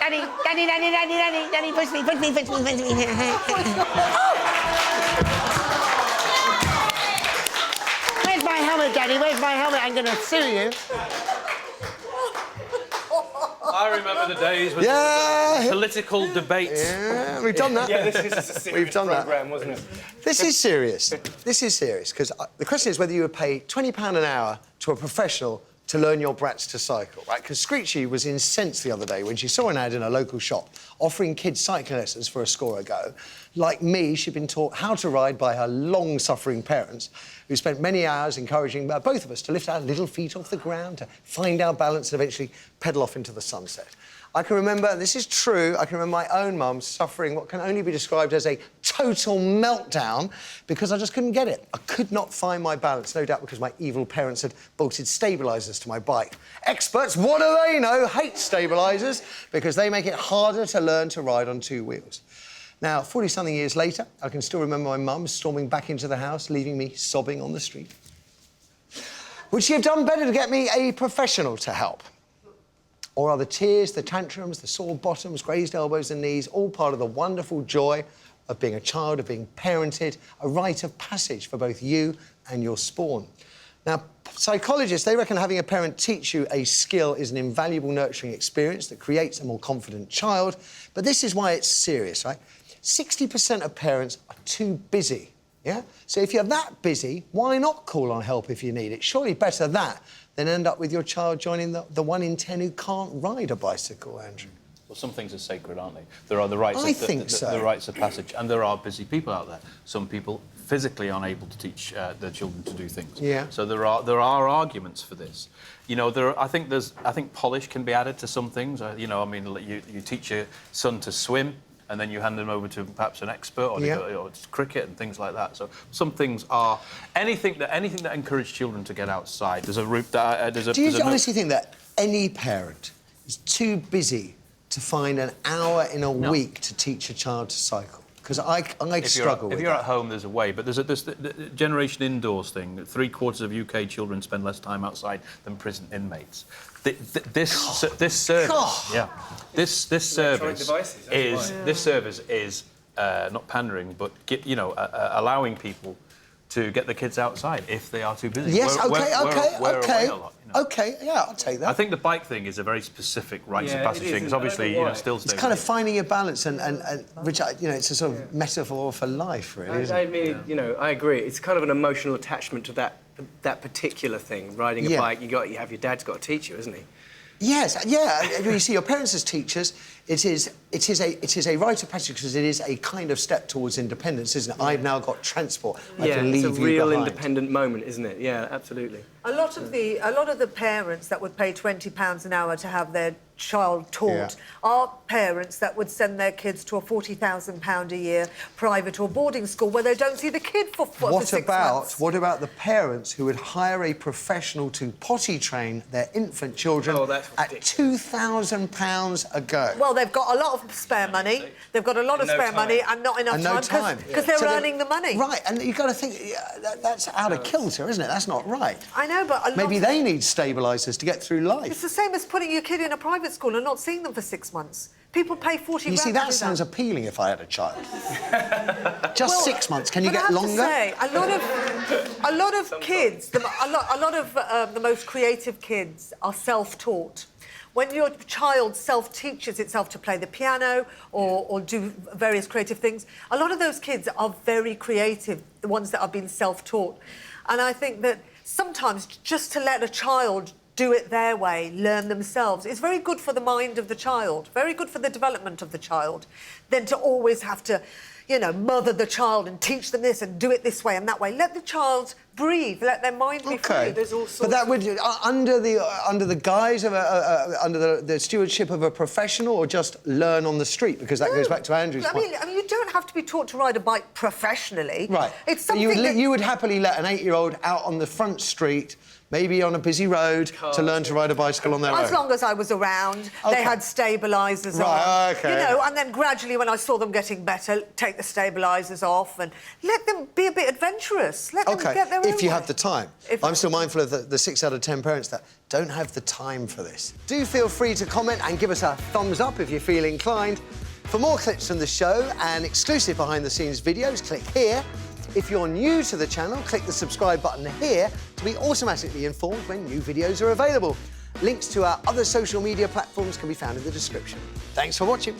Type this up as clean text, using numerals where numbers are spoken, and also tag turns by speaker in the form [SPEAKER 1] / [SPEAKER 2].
[SPEAKER 1] Daddy, push me. Where's my helmet, Daddy? Where's my helmet? I'm gonna sue you.
[SPEAKER 2] I remember the days when there was political debates.
[SPEAKER 1] Yeah, we've done that.
[SPEAKER 3] Yeah, this is a serious programme, wasn't it?
[SPEAKER 1] This is serious. This is serious, because the question is whether you would pay £20 an hour to a professional to learn your brats to cycle, right? Because Screechy was incensed the other day when she saw an ad in a local shop offering kids cycling lessons for a score a go. Like me, she'd been taught how to ride by her long-suffering parents, who spent many hours encouraging both of us to lift our little feet off the ground, to find our balance and eventually pedal off into the sunset. I can remember, this is true, I can remember my own mum suffering what can only be described as a total meltdown because I just couldn't get it. I could not find my balance, no doubt because my evil parents had bolted stabilisers to my bike. Experts, what do they know? Hate stabilisers because they make it harder to learn to ride on two wheels. Now, 40-something years later, I can still remember my mum storming back into the house, leaving me sobbing on the street. Would she have done better to get me a professional to help? Or are the tears, the tantrums, the sore bottoms, grazed elbows and knees all part of the wonderful joy of being a child, of being parented, a rite of passage for both you and your spawn? Now, psychologists, they reckon having a parent teach you a skill is an invaluable nurturing experience that creates a more confident child. But this is why it's serious, right? 60% of parents are too busy, yeah? So if you're that busy, why not call on help if you need it? Surely better that than end up with your child joining the 1 in 10 who can't ride a bicycle, Andrew.
[SPEAKER 2] Well, some things are sacred, aren't they? There are the rites, the rites of passage, and there are busy people out there. Some people physically aren't able to teach their children to do things.
[SPEAKER 1] Yeah.
[SPEAKER 2] So there are arguments for this. You know, I think polish can be added to some things. You know, I mean, you teach your son to swim, and then you hand them over to perhaps an expert or cricket and things like that. So some things are anything that encourages children to get outside. There's a route that
[SPEAKER 1] Do you honestly think that any parent is too busy to find an hour in a week to teach a child to cycle? Because I struggle with
[SPEAKER 2] If you're at home, there's a way, but there's the generation indoors thing. 3/4 of UK children spend less time outside than prison inmates. This service is not pandering, but allowing people to get the kids outside if they are too busy.
[SPEAKER 1] Yes,
[SPEAKER 2] Okay,
[SPEAKER 1] yeah, I'll take that.
[SPEAKER 2] I think the bike thing is a very specific rites of passage thing, because obviously, still
[SPEAKER 1] it's kind of finding a balance, and which, it's a sort of metaphor for life, really, isn't it?
[SPEAKER 3] I agree. It's kind of an emotional attachment to that particular thing. Riding a bike, you have your dad's got to teach you, isn't he?
[SPEAKER 1] Yes, yeah. When you see your parents as teachers, it is a rite of passage because it is a kind of step towards independence, isn't it? Yeah. I've now got transport. I can leave you behind.
[SPEAKER 3] It's a real independent moment, isn't it? Yeah, absolutely.
[SPEAKER 4] A lot of the parents that would pay £20 an hour to have their child taught are parents that would send their kids to a £40,000 a year private or boarding school where they don't see the kid for 6 months.
[SPEAKER 1] What about the parents who would hire a professional to potty train their infant children at £2,000 a go?
[SPEAKER 4] Well, they've got a lot of spare money. They've got a lot of spare money and not enough time because they're earning the money.
[SPEAKER 1] Right, and you've got to think that's out of kilter, isn't it? That's not right.
[SPEAKER 4] I know, but
[SPEAKER 1] maybe they need stabilisers to get through life.
[SPEAKER 4] It's the same as putting your kid in a private school and not seeing them for 6 months. People pay 40 grand.
[SPEAKER 1] You see, that sounds appealing if I had a child. Just 6 months. Can you get longer?
[SPEAKER 4] I have to say, a lot of kids, a lot of the most creative kids are self-taught. When your child self-teaches itself to play the piano or do various creative things, a lot of those kids are very creative, the ones that have been self-taught. And I think that sometimes just to let a child do it their way, learn themselves, is very good for the mind of the child, very good for the development of the child, than to always have to, mother the child and teach them this and do it this way and that way. Let the child breathe, let their mind be free. There's all sorts.
[SPEAKER 1] But that would under the guise of under the stewardship of a professional, or just learn on the street, because that goes back to Andrew's point.
[SPEAKER 4] I mean, you don't have to be taught to ride a bike professionally.
[SPEAKER 1] Right.
[SPEAKER 4] It's something
[SPEAKER 1] you would happily let an 8-year-old out on the front street, maybe on a busy road, to learn to ride a bicycle on their own.
[SPEAKER 4] As long as I was around, they had stabilisers
[SPEAKER 1] on.
[SPEAKER 4] Okay. And then gradually, when I saw them getting better, take the stabilisers off and let them be a bit adventurous. Let them get their own
[SPEAKER 1] if you
[SPEAKER 4] way.
[SPEAKER 1] have the time. I'm still mindful of the 6 out of 10 parents that don't have the time for this. Do feel free to comment and give us a thumbs up if you feel inclined. For more clips from the show and exclusive behind-the-scenes videos, click here. If you're new to the channel, click the subscribe button here to be automatically informed when new videos are available. Links to our other social media platforms can be found in the description. Thanks for watching.